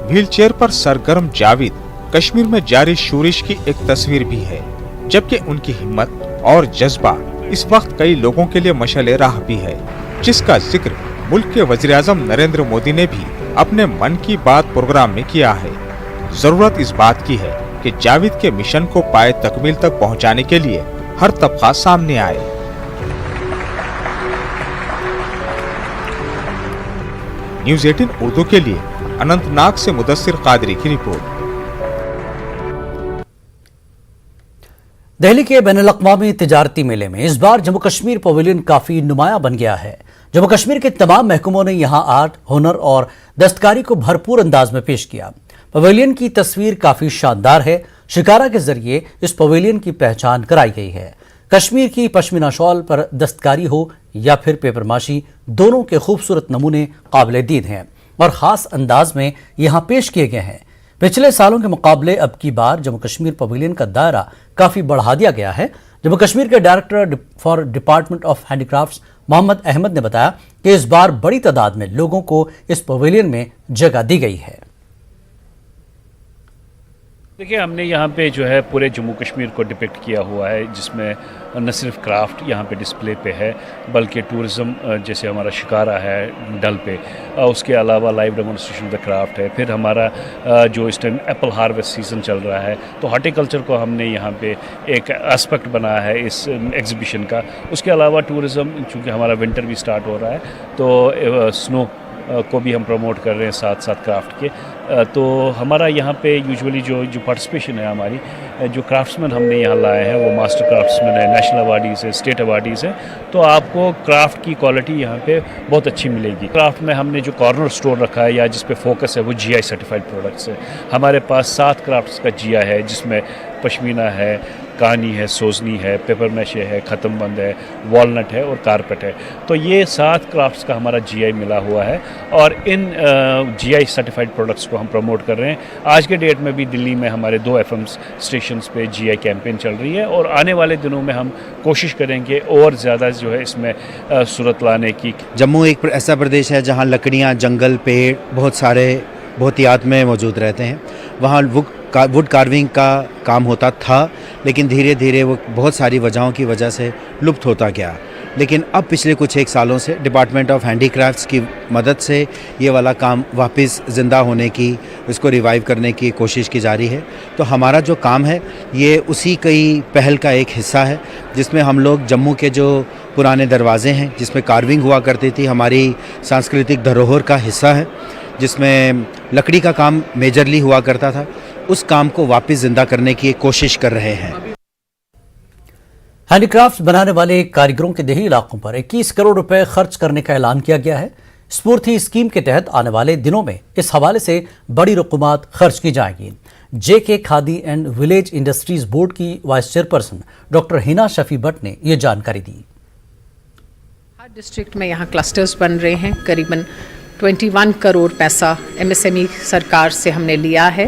व्हीलचेयर पर सरगर्म जावेद कश्मीर में जारी शोरिश की एक तस्वीर भी है, जबकि उनकी हिम्मत और जज्बा इस वक्त कई लोगों के लिए मशाले राह भी है, जिसका जिक्र मुल्क के वज़ीर-ए-आज़म नरेंद्र मोदी ने भी अपने मन की बात प्रोग्राम में किया है। जरूरत इस बात की है कि जावेद के मिशन को पाए तकमील तक पहुंचाने के लिए हर तबका सामने आए। न्यूज़ 18 उर्दू के लिए अनंतनाग से मुदस्सिर कादरी की रिपोर्ट। دہلی کے بین الاقوامی تجارتی میلے میں اس بار جموں کشمیر پویلین کافی نمایاں بن گیا ہے۔ جموں کشمیر کے تمام محکموں نے یہاں آرٹ، ہنر اور دستکاری کو بھرپور انداز میں پیش کیا۔ پویلین کی تصویر کافی شاندار ہے۔ شکارا کے ذریعے اس پویلین کی پہچان کرائی گئی ہے۔ کشمیر کی پشمینہ شال پر دستکاری ہو یا پھر پیپر ماشی، دونوں کے خوبصورت نمونے قابل دید ہیں اور خاص انداز میں یہاں پیش کیے گئے ہیں۔ پچھلے سالوں کے مقابلے اب کی بار جموں کشمیر پویلین کا دائرہ کافی بڑھا دیا گیا ہے۔ جموں کشمیر کے director for department of handicrafts Mohammad Ahmad نے بتایا کہ اس بار بڑی تعداد میں لوگوں کو اس پویلین میں جگہ دی گئی ہے۔ دیکھیے، ہم نے یہاں پہ جو ہے پورے جموں کشمیر کو ڈپکٹ کیا ہوا ہے، جس میں نہ صرف کرافٹ یہاں پہ ڈسپلے پہ ہے بلکہ ٹورزم جیسے ہمارا شکارا ہے ڈل پہ، اس کے علاوہ لائیو ڈیمونسٹریشن دا کرافٹ ہے۔ پھر ہمارا جو اس ٹائم ایپل ہارویسٹ سیزن چل رہا ہے تو ہارٹیکلچر کو ہم نے یہاں پہ ایک اسپیکٹ بنایا ہے اس ایگزیبیشن کا۔ اس کے علاوہ ٹورزم، چونکہ ہمارا ونٹر بھی سٹارٹ ہو رہا ہے تو سنو کو بھی ہم پروموٹ کر رہے ہیں ساتھ ساتھ کرافٹ کے۔ تو ہمارا یہاں پہ یوزولی جو پارٹیسپیشن ہے ہماری، جو کرافٹسمین ہم نے یہاں لائے ہیں وہ ماسٹر کرافٹسمین ہے، نیشنل ایوارڈیز ہے، اسٹیٹ ایوارڈیز ہیں، تو آپ کو کرافٹ کی کوالٹی یہاں پہ بہت اچھی ملے گی۔ کرافٹ میں ہم نے جو کارنر سٹور رکھا ہے یا جس پہ فوکس ہے وہ GI سرٹیفائڈ پروڈکٹس ہے۔ ہمارے پاس 7 کرافٹس کا GI ہے، جس میں پشمینہ ہے، کہانی ہے، سوزنی ہے، پیپر میشے ہے، ختم بند ہے، والنٹ ہے اور کارپیٹ ہے۔ تو یہ 7 کرافٹس کا ہمارا GI ملا ہوا ہے اور ان GI سرٹیفائڈ پروڈکٹس کو ہم پروموٹ کر رہے ہیں۔ آج کے ڈیٹ میں بھی دلی میں ہمارے 2 FM اسٹیشنز پہ GI کیمپین چل رہی ہے اور آنے والے دنوں میں ہم کوشش کریں گے اور زیادہ جو ہے اس میں صورت لانے کی۔ جموں ایک ایسا پردیش ہے جہاں لکڑیاں، جنگل، پیڑ بہت سارے بہتیات میں موجود رہتے ہیں۔ وہاں ووڈ کارونگ کا کام ہوتا تھا، لیکن دھیرے دھیرے وہ بہت ساری وجہوں کی وجہ سے لپت ہوتا گیا۔ لیکن اب پچھلے کچھ 1 سالوں سے ڈپارٹمنٹ آف ہینڈی کرافٹس کی مدد سے یہ والا کام واپس زندہ ہونے کی، اس کو ریوائیو کرنے کی کوشش کی جا رہی ہے۔ تو ہمارا جو کام ہے یہ اسی کی پہل کا ایک حصہ ہے، جس میں ہم لوگ جموں کے جو پرانے دروازے ہیں جس میں کارونگ ہوا کرتی تھی، ہماری سانسکرتک دھروہر کا حصہ ہے، جس میں لکڑی کا کام میجرلی ہوا کرتا تھا، اس کام کو واپس زندہ کرنے کی کوشش کر رہے ہیں۔ ہینڈی کرافٹس بنانے والے کاریگروں کے دیہی علاقوں پر 21 کروڑ روپے خرچ کرنے کا اعلان کیا گیا ہے۔ اسپورتی اسکیم کے تحت آنے والے دنوں میں اس حوالے سے بڑی رقومات خرچ کی جائیں گی۔ JK Khadi and village industries board کی vice chairperson doctor Heena Shafi but نے یہ جانکاری دی۔ ہر ڈسٹرکٹ میں یہاں کلسٹرز بن رہے ہیں، قریباً 21 کروڑ پیسہ MSME سرکار سے ہم نے لیا ہے،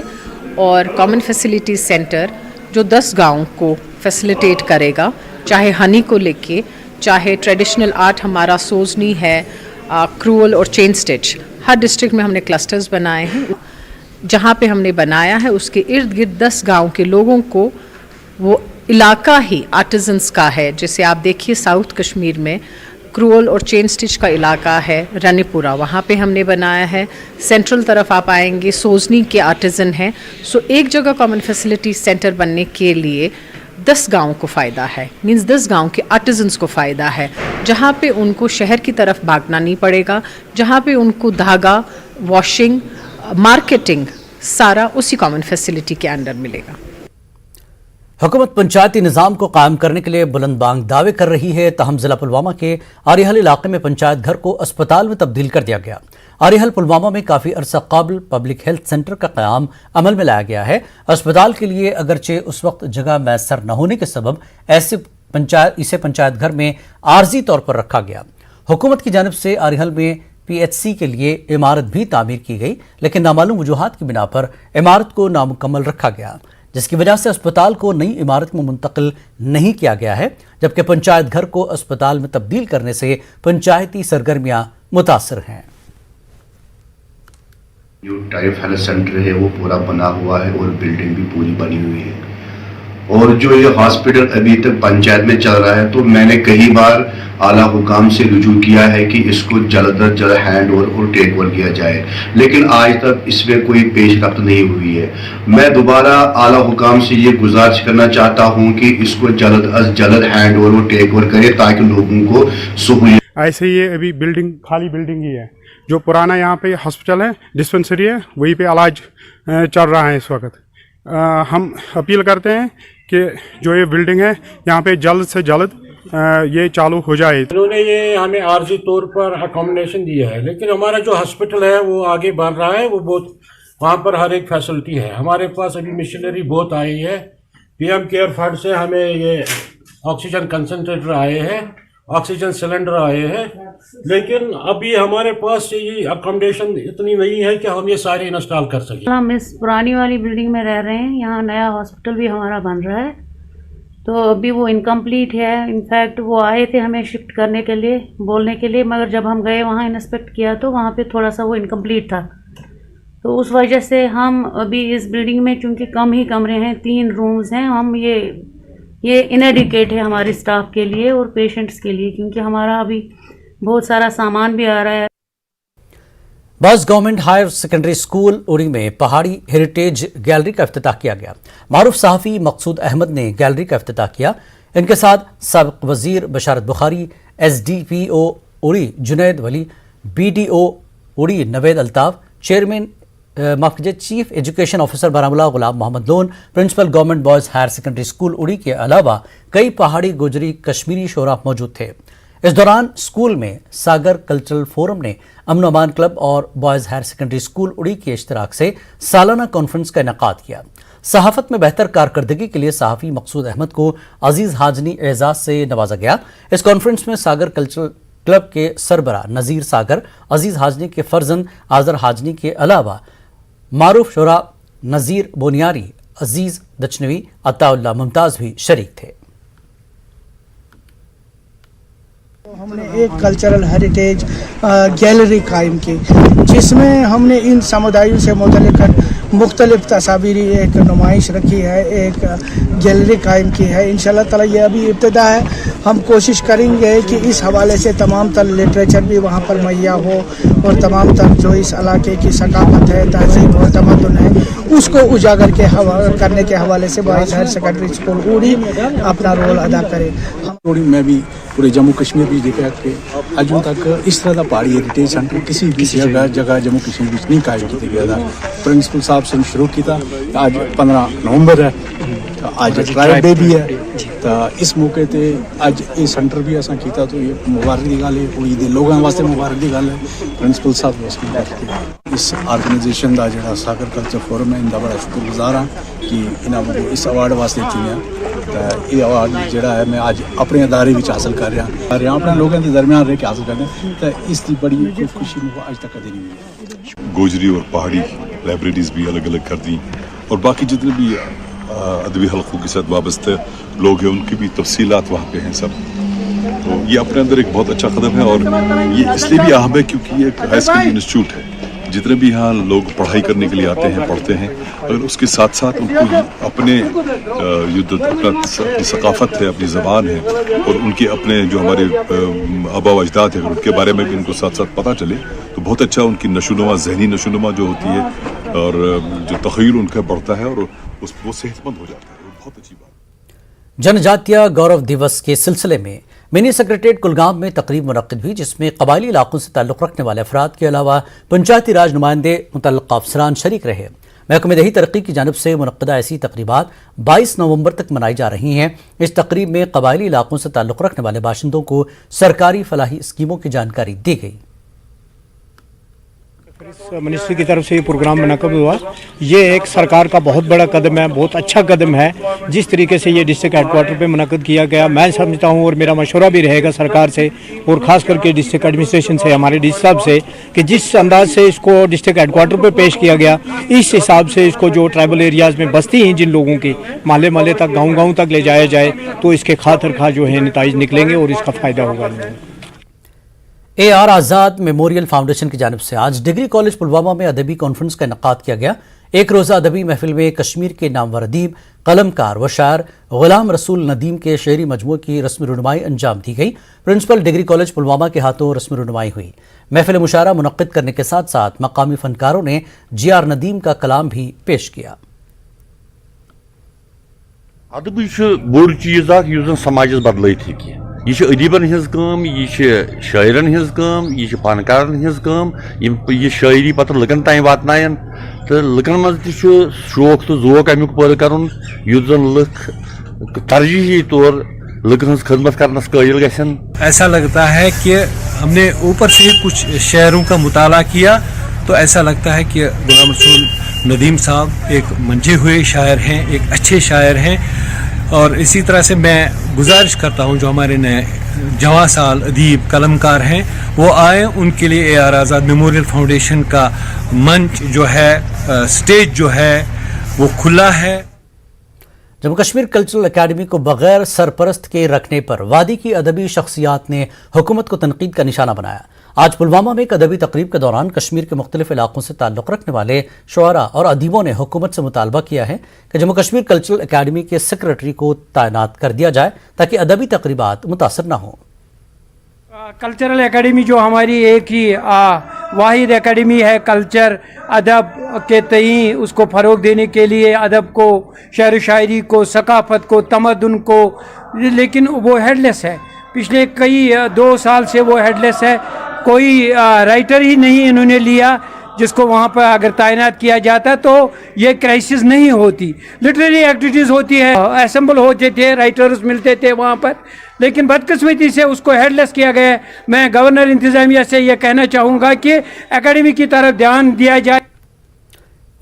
اور کامن فیسیلیٹیز سینٹر جو 10 گاؤں کو فیسیلیٹیٹ کرے گا، چاہے ہنی کو لے کے، چاہے ٹریڈیشنل آرٹ ہمارا سوزنی ہے، کروول اور چین سٹچ، ہر ڈسٹرکٹ میں ہم نے کلسٹرز بنائے ہیں۔ جہاں پہ ہم نے بنایا ہے اس کے ارد گرد 10 گاؤں کے لوگوں کو وہ علاقہ ہی آرٹیزنس کا ہے۔ جیسے آپ دیکھیے ساؤتھ کشمیر میں کرول اور چین سٹچ کا علاقہ ہے، رانی پورہ، وہاں پہ ہم نے بنایا ہے۔ سینٹرل طرف آپ آئیں گے، سوزنی کے آرٹیزن ہیں۔ سو ایک جگہ کامن فیسیلیٹی سینٹر بننے کے لیے 10 گاؤں کو فائدہ ہے، مینز 10 گاؤں کے آرٹیزنس کو فائدہ ہے، جہاں پہ ان کو شہر کی طرف بھاگنا نہیں پڑے گا، جہاں پہ ان کو دھاگا، واشنگ، مارکیٹنگ سارا اسی کامن فیسیلیٹی کے انڈر ملے گا۔ حکومت پنچایتی نظام کو قائم کرنے کے لیے بلند بانگ دعوے کر رہی ہے، تاہم ضلع پلوامہ کے آریحل علاقے میں پنچایت گھر کو اسپتال میں تبدیل کر دیا گیا۔ آریحل پلوامہ میں کافی عرصہ قبل پبلک ہیلتھ سینٹر کا قیام عمل میں لایا گیا ہے۔ اسپتال کے لیے اگرچہ اس وقت جگہ میسر نہ ہونے کے سبب اسے پنچایت گھر میں عارضی طور پر رکھا گیا۔ حکومت کی جانب سے آریحل میں PHC کے لیے عمارت بھی تعمیر کی گئی، لیکن نامعلوم وجوہات کی بنا پر عمارت کو نامکمل رکھا گیا، جس کی وجہ سے اسپتال کو نئی عمارت میں منتقل نہیں کیا گیا ہے، جبکہ پنچایت گھر کو اسپتال میں تبدیل کرنے سے پنچایتی سرگرمیاں متاثر ہیں۔ جو ٹائف ہیلتھ سینٹر ہے وہ پورا بنا ہوا ہے اور بلڈنگ بھی پوری بنی ہوئی ہے، اور جو یہ ہاسپٹل ابھی تک پنچایت میں چل رہا ہے، تو میں نے کئی بار اعلیٰ حکام سے رجوع کیا ہے کہ اس کو جلد از جلد ہینڈ اوور اور ٹیک اوور کیا جائے، لیکن آج تک اس میں کوئی پیش رفت نہیں ہوئی ہے۔ میں دوبارہ اعلیٰ حکام سے یہ گزارش کرنا چاہتا ہوں کہ اس کو جلد از جلد ہینڈ اوور اور ٹیک اوور کرے تاکہ لوگوں کو سہولیت۔ ایسے یہ ابھی بلڈنگ خالی بلڈنگ ہی ہے، جو پرانا یہاں پہ ہاسپٹل ہے، ڈسپنسری ہے، وہی پہ علاج چل رہا ہے اس وقت۔ ہم اپیل کرتے ہیں कि जो ये बिल्डिंग है यहाँ पे जल्द से जल्द ये चालू हो जाए। इन्होंने ये हमें आर्जी तौर पर अकोमोडेशन दिया है, लेकिन हमारा जो हॉस्पिटल है वो आगे बढ़ रहा है, वो बहुत वहाँ पर हर एक फैसिलिटी है। हमारे पास अभी मशीनरी बहुत आई है, पीएम केयर फंड से हमें ये ऑक्सीजन कंसनट्रेटर आए हैं, ऑक्सीजन सिलेंडर आए हैं, लेकिन अभी हमारे पास ये अकोमोडेशन इतनी नहीं है कि हम ये सारे इंस्टॉल कर सकें। हम इस पुरानी वाली बिल्डिंग में रह रहे हैं, यहाँ नया हॉस्पिटल भी हमारा बन रहा है, तो अभी वो इनकम्प्लीट है। इनफैक्ट वो आए थे हमें शिफ्ट करने के लिए, बोलने के लिए, मगर जब हम गए वहाँ इंस्पेक्ट किया तो वहाँ पे थोड़ा सा वो इनकम्प्लीट था, तो उस वजह से हम अभी इस बिल्डिंग में चूँकि कम ही कमरे हैं, 3 रूम्स हैं, हम ये इनएडिकेट है हमारे स्टाफ के लिए और पेशेंट्स के लिए, क्योंकि हमारा अभी बहुत सारा सामान भी आ रहा है। बस गवर्नमेंट हायर सेकेंडरी स्कूल उड़ी में पहाड़ी हेरिटेज गैलरी का इफ्तिताह किया गया। मारूफ सहाफ़ी मकसूद अहमद ने गैलरी का इफ्तिताह किया। इनके साथ साबिक़ वज़ीर बशारत बुखारी, SDPO उड़ी Junaid Wali, BDO Uri Naveed Altaf, chairman chief education officer Baramulla Ghulam Mohammad Lone, principal government boys higher secondary school Uri के अलावा कई पहाड़ी गुजरी कश्मीरी शोरा मौजूद थे। इस दौरान स्कूल में सागर कल्चरल फोरम ने अमन अमान क्लब और boys higher secondary school Uri के इश्तराक से सालाना कॉन्फ्रेंस का इनेकाद किया। सहाफ़त में बेहतर कारकर्दगी के लिए सहाफ़ी मकसूद अहमद को अजीज़ हाजनी एजाज से नवाजा गया। इस कॉन्फ्रेंस में सागर कल्चरल क्लब के सरबरा नज़ीर सागर, अजीज़ हाजनी के फर्जंद आज़र हाजनी के अलावा मारूफ शोरा नज़ीर बोनियारी, अजीज़ दचनवी, अताउल्ला मुमताज़ भी शरीक थे। हमने एक कल्चरल हेरिटेज गैलरी कायम की, जिसमें हमने इन समुदायों से मुतल्लिक़ मुख्तलिफ तस्वीरी एक नुमाइश रखी है, एक गैलरी कायम की है। इंशाल्लाह ताला ये अभी इब्तिदा है। हम कोशिश करेंगे कि इस हवाले से तमाम तर लिटरेचर भी वहाँ पर मुहैया हो और तमाम तर जो इस इलाके की सकाफत है, तहज़ीब और तमद्दुन है, उसको उजागर करने के हवाले से बॉयज़ हायर सेकेंडरी स्कूल उड़ी अपना रोल अदा करे। उड़ी में भी पूरे जम्मू कश्मीर भी देखा कि अजू तक इस तरह का पहाड़ी हेरिटेज सेंटर किसी भी जगह जम्मू कश्मीर में नहीं कायम किया गया था। प्रिंसिपल साहब से शुरू किया, आज 15 नवंबर है, आज ट्राइब डे भी है, तो इस मौके ते आज ये सेंटर भी असा किया, तो ये मुबारक की गल है, उड़ी दे लोगों वास्ते मुबारक की गल है। प्रिंसिपल साहब वास्ते इस ऑर्गेनाइजेशन का जो सागर कल्चर फोरम है, इनका बड़ा शुक्रगुजार हाँ कि इन्होंने इस अवार्ड वास्ते चुनिया। तो ये अवार्ड जोड़ा है मैं आज अपने अदारे में हासिल कर रहा और यहाँ अपने लोगों के दरमियान रह के हासिल कर रहे हैं, तो इसकी बड़ी खुशी मुझे आज तक कभी नहीं मिली। गोजरी और पहाड़ी लाइब्रेरीज भी अलग अलग कर दी और बाकी जितने भी अदबी हल्कों के साथ वाबस्ते लोग हैं उनकी भी तफसीलात वहाँ पे हैं सब। तो ये अपने अंदर एक बहुत अच्छा कदम है और ये इसलिए भी अहम है क्योंकि ये एक हाई स्कूल इंस्टीट्यूट है। जितने भी यहाँ लोग पढ़ाई करने के लिए आते हैं, पढ़ते हैं, अगर उसके साथ साथ उनको अपने अपनी सकाफत है, अपनी ज़बान है और उनके अपने जो हमारे आबा व अजदाद है, अगर उनके बारे में भी उनको साथ साथ पता चले तो बहुत अच्छा उनकी नशोनुमा, जहनी नशोनुमा जो होती है और जो तख़य्युल उनका बढ़ता है और वो सेहतमंद हो जाता है। बहुत अच्छी बात। जनजातीय गौरव दिवस के सिलसिले में मिनी सेक्रेटरीट कुलगाम में तकरीब मुनक्किद हुई, जिसमें कबायली इलाकों से ताल्लुक़ रखने वाले अफराद के अलावा पंचायती राज नुमाइंदे, मुतल्लिक़ अफसरान शरीक रहे। महकमे दही तरक्की की जानिब से मुनक्किदा ऐसी तकरीबात 22 नवंबर तक मनाई जा रही हैं। इस तकरीब में कबायली इलाकों से ताल्लुक़ रखने वाले बाशिंदों को सरकारी फलाही स्कीमों की जानकारी दी गई। मिनिस्ट्री की तरफ से ये प्रोग्राम मुनक़्क़िद हुआ, ये एक सरकार का बहुत बड़ा कदम है, बहुत अच्छा कदम है। जिस तरीके से ये डिस्ट्रिक्ट हेडक्वार्टर पे मुनक़्क़िद किया गया, मैं समझता हूँ और मेरा मशवरा भी रहेगा सरकार से और ख़ास करके डिस्ट्रिक्ट एडमिनिस्ट्रेशन से, हमारे डी साहब से, कि जिस अंदाज से इसको डिस्ट्रिक्ट हेडक्वार्टर पे पेश किया गया, इस हिसाब से इसको जो ट्राइबल एरियाज़ में बस्ती हैं जिन लोगों की, महल्ले महल्ले तक, गाँव गाँव तक ले जाया जाए तो इसके खातिर खा जो है नताइज निकलेंगे और इसका फ़ायदा होगा। AR आज़ाद मेमोरियल फाउंडेशन की जानिब से आज डिग्री कॉलेज पुलवामा में अदबी कॉन्फ्रेंस का इनेकाद किया गया। एक रोज़ा अदबी महफिल में कश्मीर के नामवर अदीब, कलमकार व शायर गुलाम रसूल नदीम के शेरी मजमू की रस्मी रुनुमाई अंजाम दी गई। प्रिंसिपल डिग्री कॉलेज पुलवामा के हाथों रस्मी रुनुमाई हुई। महफिल मुशायरा मुनक्किद करने के साथ साथ मकामी फनकारों ने GR नदीम का कलाम भी पेश किया। अदब बोड़ चीज समाज बदल यह अदीबन हज काम, यह शायरन हज काम, यह फनकारन हज काम, यह शायरी पत लुकन तान वातनायन तो लुकन मज शौक तो जोक अमुक पैदा कर युत जन लुक तरजीही तौर लुकन हज खदमत करनस कायल गसन। ऐसा लगता है कि हमने ऊपर से कुछ शायरों का मुताला किया तो ऐसा लगता है कि गुलाम रसूल नदीम साहब एक मंझे हुए शायर हैं, एक अच्छे शायर हैं। और इसी तरह से मैं गुजारिश करता हूं जो हमारे नए जवां साल अदीब कलमकार हैं वो आए, उनके लिए AR आज़ाद मेमोरियल फाउंडेशन का मंच जो है, स्टेज जो है वो खुला है। जम्मू कश्मीर कल्चरल एकेडमी को बगैर सरपरस्त के रखने पर वादी की अदबी शख्सियात ने हुकूमत को तनकीद का निशाना बनाया। आज पुलवामा में एक अदबी तकरीब के दौरान कश्मीर के मुख्तलिफ इलाकों से ताल्लुक़ रखने वाले शुअरा और अदीबों ने हुकूमत से मुतालबा किया है कि जम्मू कश्मीर कल्चरल एकेडमी के सेक्रेटरी को तैनात कर दिया जाए ताकि अदबी तकरीबात मुतासर न हो। कल्चरल एकेडमी जो हमारी एक ही वाहिद एकेडमी है कल्चर अदब के तई उसको फ़रोग देने के लिए, अदब को, शेर शायरी को, सकाफ़त को, तमद्दुन को, लेकिन वो हेडलेस है। पिछले कई 2 साल से वो हेडलेस है। कोई राइटर ही नहीं इन्होंने लिया जिसको वहाँ पर अगर तैनात किया जाता तो ये क्राइसिस नहीं होती। लिटरेरी एक्टिविटीज़ होती है, असेंबल होते थे, राइटर्स मिलते थे वहाँ पर, लेकिन बदकिस्मती से उसको हेडलेस किया गया है। मैं गवर्नर इंतज़ामिया से ये कहना चाहूँगा कि एकेडमी की तरफ ध्यान दिया जाए।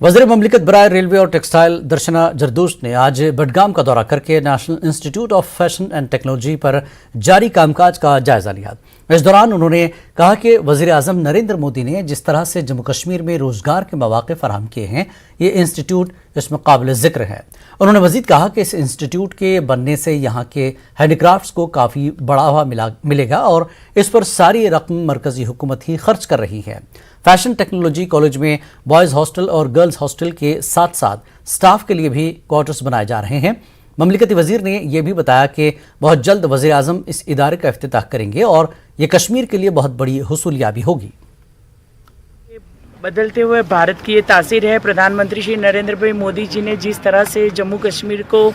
वज़ीर ममलिकत बराए रेलवे और टेक्सटाइल दर्शना जरदोश ने आज बडगाम का दौरा करके national institute of fashion and technology पर जारी कामकाज का जायजा लिया। इस दौरान उन्होंने कहा कि वज़ीर आज़म नरेंद्र मोदी ने जिस तरह से जम्मू कश्मीर में रोज़गार के मौक़े फराहम किए हैं, ये इंस्टीट्यूट इसमें काबिल ज़िक्र है। उन्होंने मज़ीद कहा कि इस इंस्टीट्यूट के बनने से यहाँ के हैंडीक्राफ्ट्स को काफ़ी बढ़ावा मिलेगा और इस पर सारी रकम मरकज़ी हुकूमत ही खर्च कर रही है। फैशन टेक्नोलॉजी कॉलेज में बॉयज़ हॉस्टल और गर्ल्स हॉस्टल के साथ साथ स्टाफ के लिए भी क्वार्टर्स बनाए जा रहे हैं। ममलिकती वज़ीर ने यह भी बताया कि बहुत जल्द वज़ीर आज़म इस इदारे का इफ्तिताह करेंगे और ये कश्मीर के लिए बहुत बड़ी हुसूलियाबी होगी। बदलते हुए भारत की ये तासीर है। प्रधानमंत्री श्री नरेंद्र भाई मोदी जी ने जिस तरह से जम्मू कश्मीर को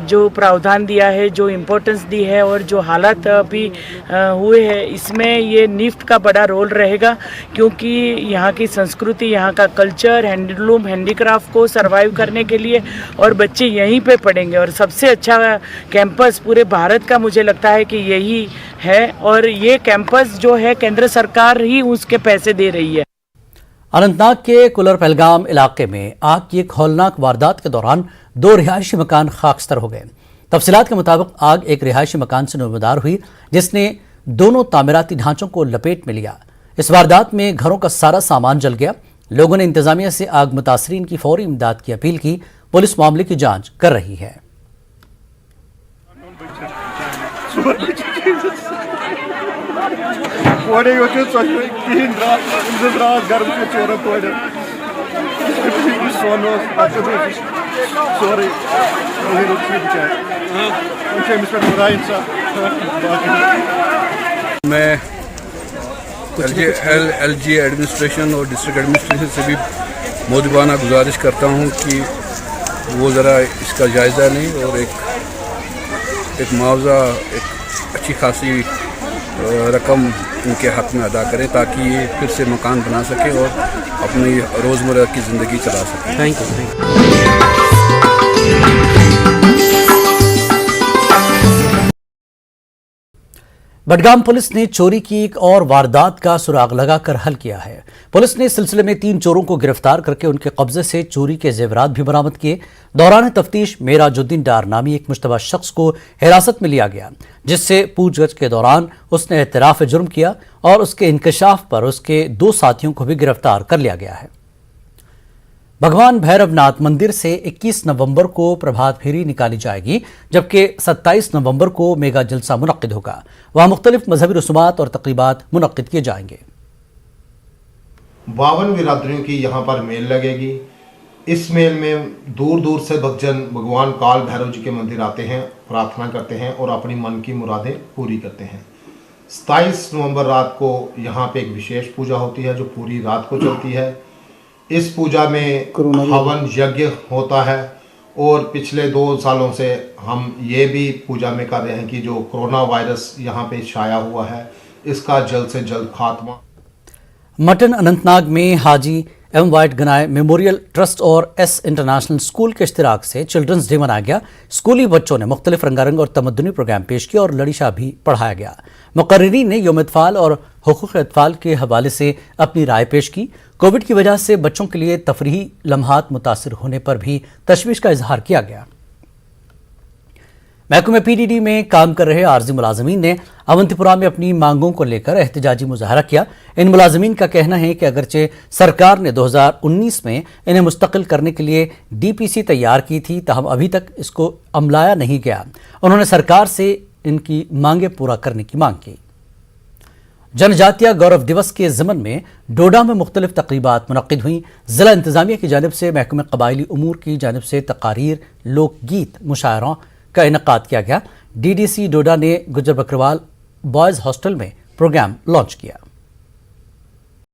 जो प्रावधान दिया है, जो इम्पोर्टेंस दी है और जो हालात अभी हुए हैं, इसमें ये निफ्ट का बड़ा रोल रहेगा, क्योंकि यहाँ की संस्कृति, यहाँ का कल्चर, हैंडलूम, हैंडीक्राफ्ट को सर्वाइव करने के लिए और बच्चे यहीं पे पढ़ेंगे। और सबसे अच्छा कैंपस पूरे भारत का मुझे लगता है कि यही है, और ये कैंपस जो है केंद्र सरकार ही उसके पैसे दे रही है। अनंतनाग के कुलर पहलगाम इलाके में आग की एक हौलनाक वारदात के दौरान 2 रिहायशी मकान खाकस्तर हो गए। तफसीलात के मुताबिक आग एक रिहायशी मकान से नुमादार हुई जिसने दोनों तामीराती ढांचों को लपेट में लिया। इस वारदात में घरों का सारा सामान जल गया। लोगों ने इंतजामिया से आग मुतासरीन की फौरी इमदाद की अपील की। पुलिस मामले की जांच कर रही है। मैं LG एडमिनिस्ट्रेशन और डिस्ट्रिक्ट एडमिनिस्ट्रेशन से भी मौजूदाना गुजारिश करता हूँ कि वो ज़रा इसका जायज़ा लें और एक मुआवजा, एक अच्छी खासी रकम उनके हक में अदा करें ताकि ये फिर से मकान बना सके और अपनी रोज़मर्रा की ज़िंदगी चला सके। Thank you. बडगाम पुलिस ने चोरी की एक और वारदात का सुराग लगाकर हल किया है। पुलिस ने इस सिलसिले में 3 चोरों को गिरफ्तार करके उनके कब्जे से चोरी के जेवरात भी बरामद किए। दौरान तफ्तीश मेराजुद्दीन डार नामी एक मुश्तबा शख्स को हिरासत में लिया गया, जिससे पूछगछ के दौरान उसने एतराफ़ जुर्म किया और उसके इंकशाफ पर उसके 2 साथियों को भी गिरफ्तार कर लिया गया है। भगवान भैरवनाथ मंदिर से 21 नवंबर को प्रभात फेरी निकाली जाएगी, जबकि 27 नवंबर को मेगा जलसा मुनक्किद होगा। वहां मुख्तलिफ मजहबी रसूमात और तकरीबात मुनक्किद किए जाएंगे। 52 बिरादरियों की यहाँ पर मेल लगेगी। इस मेल में दूर दूर से भक्तजन भगवान काल भैरव जी के मंदिर आते हैं, प्रार्थना करते हैं और अपनी मन की मुरादें पूरी करते हैं। 27 नवंबर रात को यहाँ पे एक विशेष पूजा होती है जो पूरी रात को चलती है। इस पूजा में हवन यज्ञ होता है और पिछले 2 सालों से हम ये भी पूजा में कर रहे हैं कि जो कोरोना वायरस यहाँ पे छाया हुआ है इसका जल्द से जल्द खात्मा। मटन अनंतनाग में हाजी एवं वाइट गनाय मेमोरियल ट्रस्ट और एस इंटरनेशनल स्कूल के इश्तिराक से चिल्ड्रंस डे मनाया गया। स्कूली बच्चों ने मुख्तलिफ रंगारंग और तमद्दुनी प्रोग्राम पेश किए और लड़ी शाह भी पढ़ाया गया। मुकर्रिरीन ने यौम अतफाल और हुकूक अतफाल के हवाले से अपनी राय पेश की। कोविड की वजह से बच्चों के लिए तफरीही लम्हात मुतासिर होने पर भी तशवीश का इजहार किया गया। महकमे PDD में काम कर रहे आर्जी मुलाजमीन ने अवंतीपुरा में अपनी मांगों को लेकर एहतजाजी मुजाहरा किया। इन मुलाजमीन का कहना है कि अगरचे सरकार ने 2019 में इन्हें मुस्तकिल करने के लिए DPC तैयार की थी, ताहम अभी तक इसको अमलाया नहीं गया। उन्होंने सरकार से इनकी मांगें पूरा करने की मांग की। जनजातीय गौरव दिवस के ज़मन में डोडा में मुख्तलिफ तकरीबात मुनक्किद हुई। ज़िला इंतज़ामिया की जानिब से महकमे क़बायली उमूर की जानिब से तकारीर, लोकगीत, मुशायरों का इनकाद किया गया। DDC डोडा ने गुजर बकरवाल बॉयज़ हॉस्टल में प्रोग्राम लॉन्च किया।